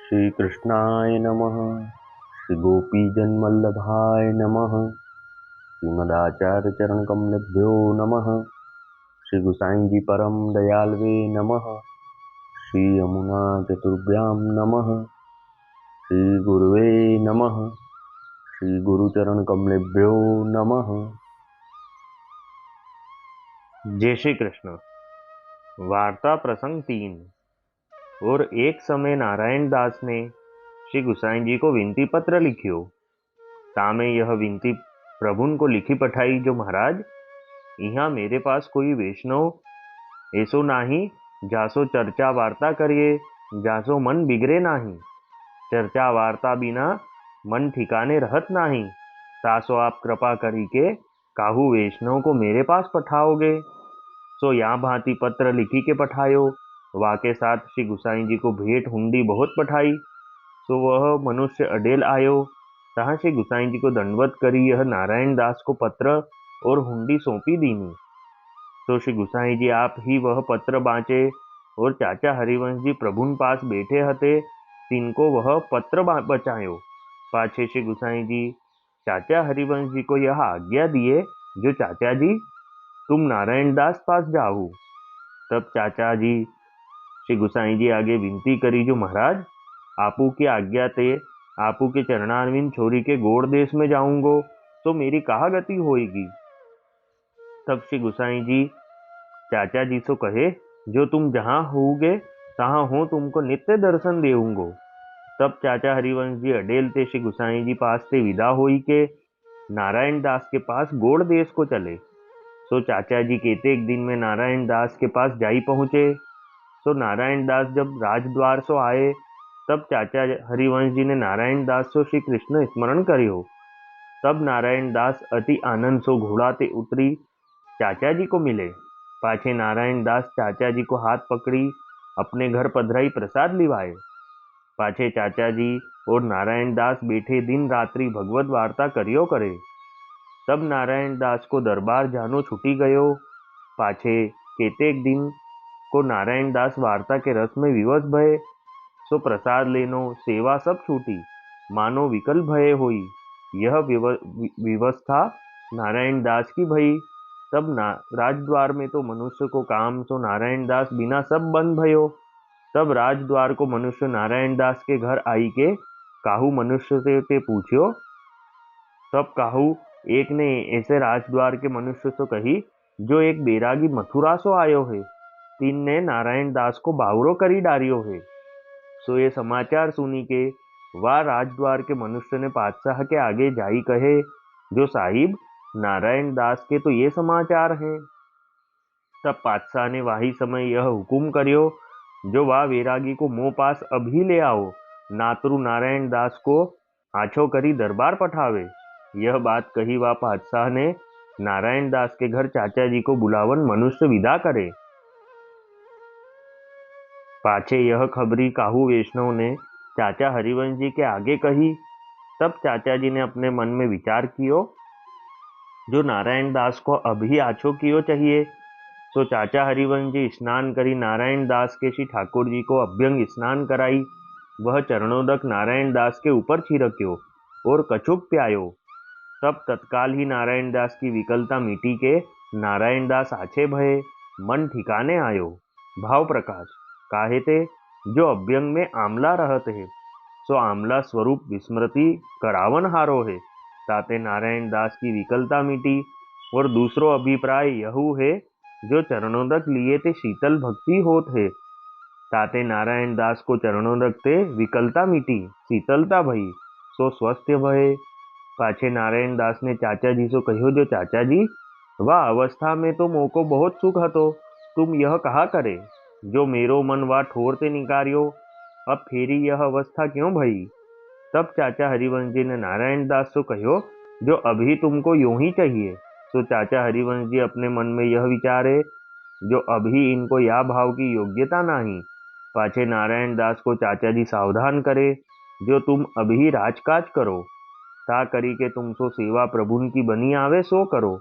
श्री कृष्णाय नमः। श्री गोपीजनवल्लभाय नमः। श्रीमदाचार्य चरण कमलेभ्यो नमः। श्री गुसाई जी परम दयालवे नमः। श्री यमुना चतुर्भ्यां नमः। श्री गुरुवे नमः। श्री गुरुचरण कमलेभ्यो नमः। जय श्री कृष्ण। वार्ता प्रसंग 3। और एक समय नारायण दास ने श्री गुसाई जी को विनती पत्र लिखियो। तामे यह विनती प्रभुन को लिखी पठाई, जो महाराज यहाँ मेरे पास कोई वैष्णव ऐसो नाही जासो चर्चा वार्ता करिए, जासो मन बिगड़े नाही। चर्चा वार्ता बिना मन ठिकाने रहत नाही। तासो आप कृपा करी के काहू वैष्णव को मेरे पास पठाओगे। सो यहाँ भांति पत्र लिखी के पठायो। वाके साथ श्री गुसाई जी को भेंट हुंडी बहुत पठाई। सो वह मनुष्य अडेल आयो। तहाँ श्री गुसाई जी को दंडवत करी यह नारायण दास को पत्र और हुंडी सौंपी दीनी। तो श्री गुसाई जी आप ही वह पत्र बाँचे और चाचा हरिवंश जी प्रभुन पास बैठे हते, तिनको वह पत्र बचायो। पाछे श्री गुसाई जी चाचा हरिवंश जी को यह आज्ञा दिए, जो चाचा जी तुम नारायण दास पास जाओ। तब चाचा जी श्री गुसाई जी आगे विनती करी, जो महाराज आपू की आज्ञा ते आपू के चरणारविंद छोरी के गोड़ देश में जाऊंगो, तो मेरी कहा गति होएगी। तब श्री गुसाई जी चाचा जी से कहे, जो तुम जहाँ होगे तहाँ हो तुमको नित्य दर्शन देऊंगो। तब चाचा हरिवंश जी अडेल ते श्री गुसाई जी पास से विदा होई के नारायण दास के पास गोड़ देश को चले। सो चाचा जी कहते एक दिन में नारायण दास के पास जाई पहुंचे। सो नारायण दास जब राजद्वार सो आए, तब चाचा हरिवंश जी ने नारायण दास सो श्री कृष्ण स्मरण करियो। तब नारायण दास अति आनंद सो घोड़ा ते उतरी चाचा जी को मिले। पाछे नारायण दास चाचा जी को हाथ पकड़ी अपने घर पधराई प्रसाद लिवाए। पाछे चाचा जी और नारायण दास बैठे दिन रात्रि भगवत वार्ता करियो करे। तब नारायण दास को दरबार जानो छूटी गयो। पाछे केतेक दिन को नारायण दास वार्ता के रस में विवश भये। सो प्रसाद लेनो सेवा सब छूटी, मानो विकल भये होई। यह व्यवस्था नारायण दास की भई। तब राजद्वार में तो मनुष्य को काम, सो नारायण दास बिना सब बंद भयो। तब राजद्वार को मनुष्य नारायण दास के घर आई के काहू मनुष्य से ते पूछ्यो। तब काहू एक ने ऐसे राजद्वार के मनुष्य से कही, जो एक बैरागी मथुरा सो आयो है, तीन ने नारायण दास को बावरो करी डारियो है। सो ये समाचार सुनी के वह राजद्वार के मनुष्य ने पातशाह के आगे जाई कहे, जो साहिब नारायण दास के तो ये समाचार हैं। तब पातशाह ने वाही समय यह हुकुम करियो, जो वह वैरागी को मोह पास अभी ले आओ, नातरु नारायण दास को आछो करी दरबार पठावे। यह बात कही वह पातशाह ने नारायण दास के घर चाचा जी को बुलावन मनुष्य विदा करे। पाछे यह खबरी काहू वैष्णव ने चाचा हरिवंश जी के आगे कही। तब चाचा जी ने अपने मन में विचार कियो, जो नारायण दास को अभी आछो कियो चाहिए। सो चाचा हरिवंश जी स्नान करी नारायण दास के श्री ठाकुर जी को अभ्यंग स्नान कराई। वह चरणोदक नारायण दास के ऊपर छिड़क्यो और कछुक प्यायो। तब तत्काल ही नारायण दास की विकलता मिटी के नारायण दास आछे भये, मन ठिकाने आयो। भाव प्रकाश काहे ते, जो अभ्यंग में आमला रहत है, सो आमला स्वरूप विस्मृति करावन हारो है। ताते नारायण दास की विकलता मिटी। और दूसरो अभिप्राय यहू है, जो चरणोदक लिए ते शीतल भक्ति होत है, ताते नारायण दास को चरणोदक ते विकलता मिटी, शीतलता भई, सो स्वस्थ भये। पाछे नारायण दास ने चाचा जी से कहो, जो चाचा जी वह अवस्था में तो मोको बहुत सुख हतो, तुम यह कहा करे, जो मेरो मन वा ठोर ते निकारियो, अब फेरी यह अवस्था क्यों भई। तब चाचा हरिवंश जी ने नारायण दास से कहो, जो अभी तुमको यूं ही चाहिए। तो चाचा हरिवंश जी अपने मन में यह विचारे, जो अभी इनको या भाव की योग्यता नहीं। पाछे नारायण दास को चाचा जी सावधान करे, जो तुम अभी राजकाज करो, ता करी के तुम सो सेवा प्रभुन की बनी आवे सो करो,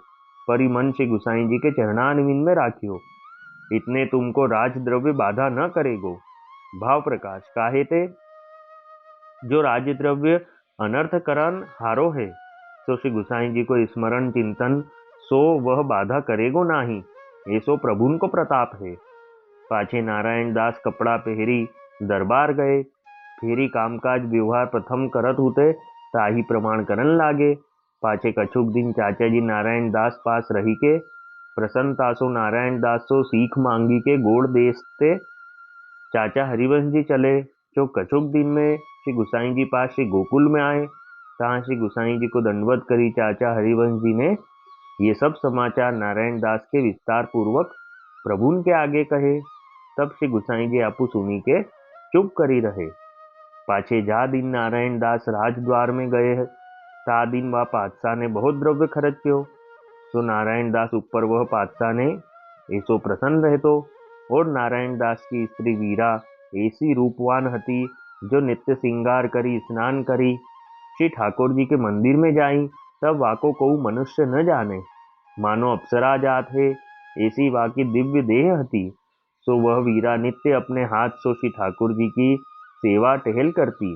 परी मन से गुसाई जी के चरणारविंद में राखियो, इतने तुमको राजद्रव्य बाधा न करेगो। भाव प्रकाश काहे ते, जो राजद्रव्य अनर्थ करन हारो है, सो श्री गुसाई जी को स्मरण चिंतन सो वह बाधा करेगो नाही, ऐसो प्रभुन को प्रताप है। पाछे नारायण दास कपड़ा पहरी दरबार गए, फेरी कामकाज व्यवहार प्रथम करत होते ताही प्रमाण करन लागे। पाछे कछुक दिन चाचा जी नारायण दास पास रही के प्रसन्नता सो नारायण दास सो सीख मांगी के गोड़ देसते चाचा हरिवंश जी चले। जो कछुक दिन में श्री गुसाई जी पास श्री गोकुल में आए, तहाँ श्री गुसाई जी को दंडवत करी चाचा हरिवंश जी ने ये सब समाचार नारायण दास के विस्तार पूर्वक प्रभुन के आगे कहे। तब श्री गुसाई जी आपू सुनी के चुप करी रहे। पाछे जा दिन नारायण दास राजद्वार में गए ता दिन वह पातशाह ने बहुत द्रव्य खर्च्यो। तो नारायण दास ऊपर वह पातशाह ने ऐसो प्रसन्न रहतो। और नारायण दास की स्त्री वीरा ऐसी रूपवान हती, जो नित्य श्रृंगार करी स्नान करी श्री ठाकुर जी के मंदिर में जाई, तब वाको कोई मनुष्य न जाने, मानो अप्सरा जात है, ऐसी वाकी दिव्य देह हती। सो वह वीरा नित्य अपने हाथ सो श्री ठाकुर जी की सेवा टहल करती,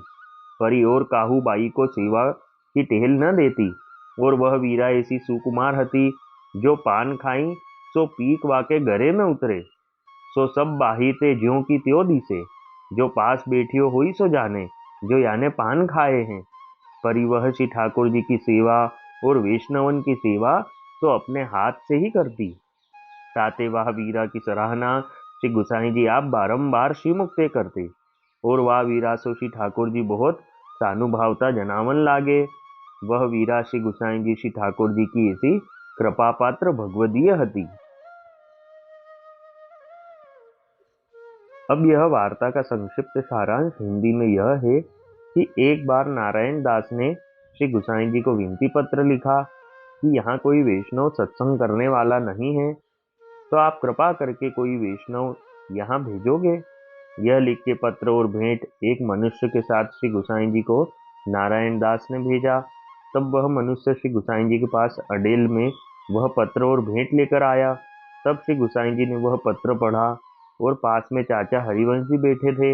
परी और काहू बाई को सेवा की टहल न देती। और वह वीरा ऐसी सुकुमार हती, जो पान खाई सो पीक वाके गरे में उतरे, सो सब बाही ते ज्यों की त्यों दिसे, जो पास बैठियो हुई सो जाने, जो याने पान खाए हैं। परी वह श्री ठाकुर जी की सेवा और वैष्णवन की सेवा तो अपने हाथ से ही करती। ताते वह वीरा की सराहना श्री गुसाई जी आप बारंबार श्रीमुक्ते करते। और वह वीरा सो श्री ठाकुर जी बहुत सानुभावता जनावन लागे। वह वीरा श्री गुसाई जी श्री ठाकुर जी की ऐसी कृपा पात्र भगवदीय हती। अब यह वार्ता का संक्षिप्त सारांश हिंदी में यह है कि एक बार नारायण दास ने श्री गुसाई जी को विनती पत्र लिखा कि यहाँ कोई वैष्णव सत्संग करने वाला नहीं है, तो आप कृपा करके कोई वैष्णव यहाँ भेजोगे। यह लिख के पत्र और भेंट एक मनुष्य के साथ श्री गुसाई जी को नारायण दास ने भेजा। तब वह मनुष्य श्री गुसाई जी के पास अडेल में वह पत्र और भेंट लेकर आया। तब श्री गुसाई जी ने वह पत्र पढ़ा और पास में चाचा हरिवंश जी बैठे थे,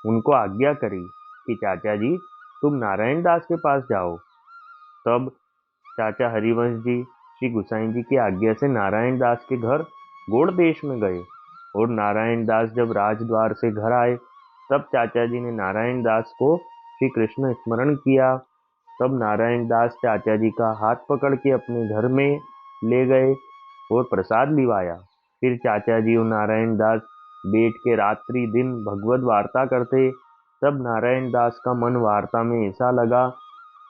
उनको आज्ञा करी कि चाचा जी तुम नारायण दास के पास जाओ। तब चाचा हरिवंश जी श्री गुसाई जी की आज्ञा से नारायण दास के घर गोड़ देश में गए। और नारायण दास जब राजद्वार से घर आए, तब चाचा जी ने नारायण दास को श्री कृष्ण स्मरण किया। तब नारायण दास चाचा जी का हाथ पकड़ के अपने घर में ले गए और प्रसाद लिवाया। फिर चाचा जी और नारायण दास बैठ के रात्रि दिन भगवत वार्ता करते। तब नारायण दास का मन वार्ता में ऐसा लगा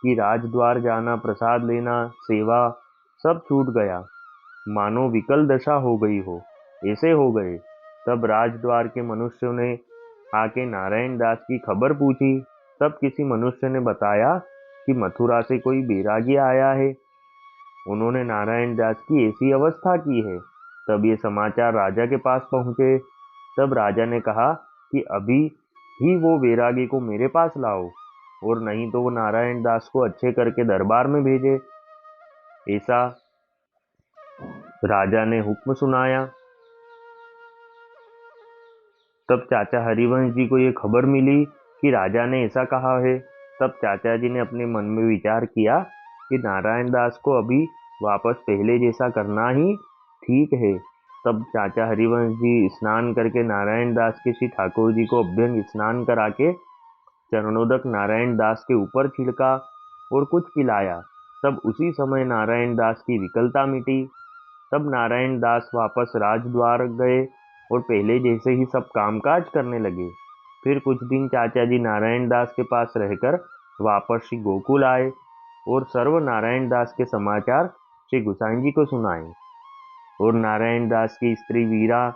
कि राजद्वार जाना, प्रसाद लेना, सेवा सब छूट गया, मानो विकल दशा हो गई हो, ऐसे हो गए। तब राजद्वार के मनुष्यों ने आके नारायण दास की खबर पूछी। तब किसी मनुष्य ने बताया कि मथुरा से कोई बैरागी आया है, उन्होंने नारायण दास की ऐसी अवस्था की है। तब ये समाचार राजा के पास पहुंचे। तब राजा ने कहा कि अभी ही वो बैरागी को मेरे पास लाओ, और नहीं तो वो नारायण दास को अच्छे करके दरबार में भेजे। ऐसा राजा ने हुक्म सुनाया। तब चाचा हरिवंश जी को ये खबर मिली कि राजा ने ऐसा कहा है। तब चाचा जी ने अपने मन में विचार किया कि नारायण दास को अभी वापस पहले जैसा करना ही ठीक है। तब चाचा हरिवंश जी स्नान करके नारायण दास के श्री ठाकुर जी को अभ्यंग स्नान करा के चरणोदक नारायण दास के ऊपर छिड़का और कुछ पिलाया। तब उसी समय नारायण दास की विकलता मिटी। तब नारायण दास वापस राजद्वार गए और पहले जैसे ही सब कामकाज करने लगे। फिर कुछ दिन चाचा जी नारायण दास के पास रहकर वापस श्री गोकुल आए और सर्व नारायण दास के समाचार श्री गुसाई जी को सुनाए। और नारायण दास की स्त्री वीरा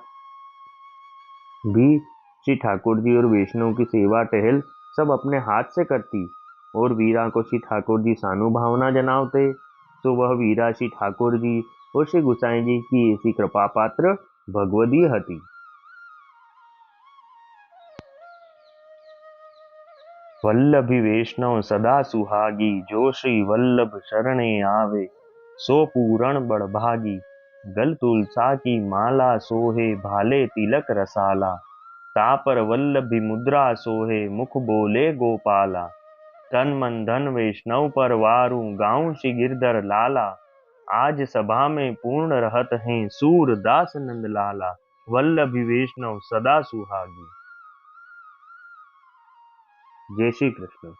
भी श्री ठाकुर जी और वैष्णव की सेवा टहल सब अपने हाथ से करती। और वीरा को श्री ठाकुर जी सानुभावना जनावते, तो वह वीरा श्री ठाकुर जी और श्री गुसाई जी की ऐसी कृपा पात्र भगवदी हती। वल्लभी वैष्णव सदा सुहागी, जो श्री वल्लभ शरणे आवे, सो पूरण बड़भागी। गल तुलसा की माला सोहे, भाले तिलक रसाला, तापर वल्लभी मुद्रा सोहे, मुख बोले गोपाला। तन मन धन वैष्णव पर वारू गाऊं श्री गिरधर लाला। आज सभा में पूर्ण रहत हैं सूर दास नंद लाला। वल्लभी वैष्णव सदा सुहागी। जय श्री कृष्ण।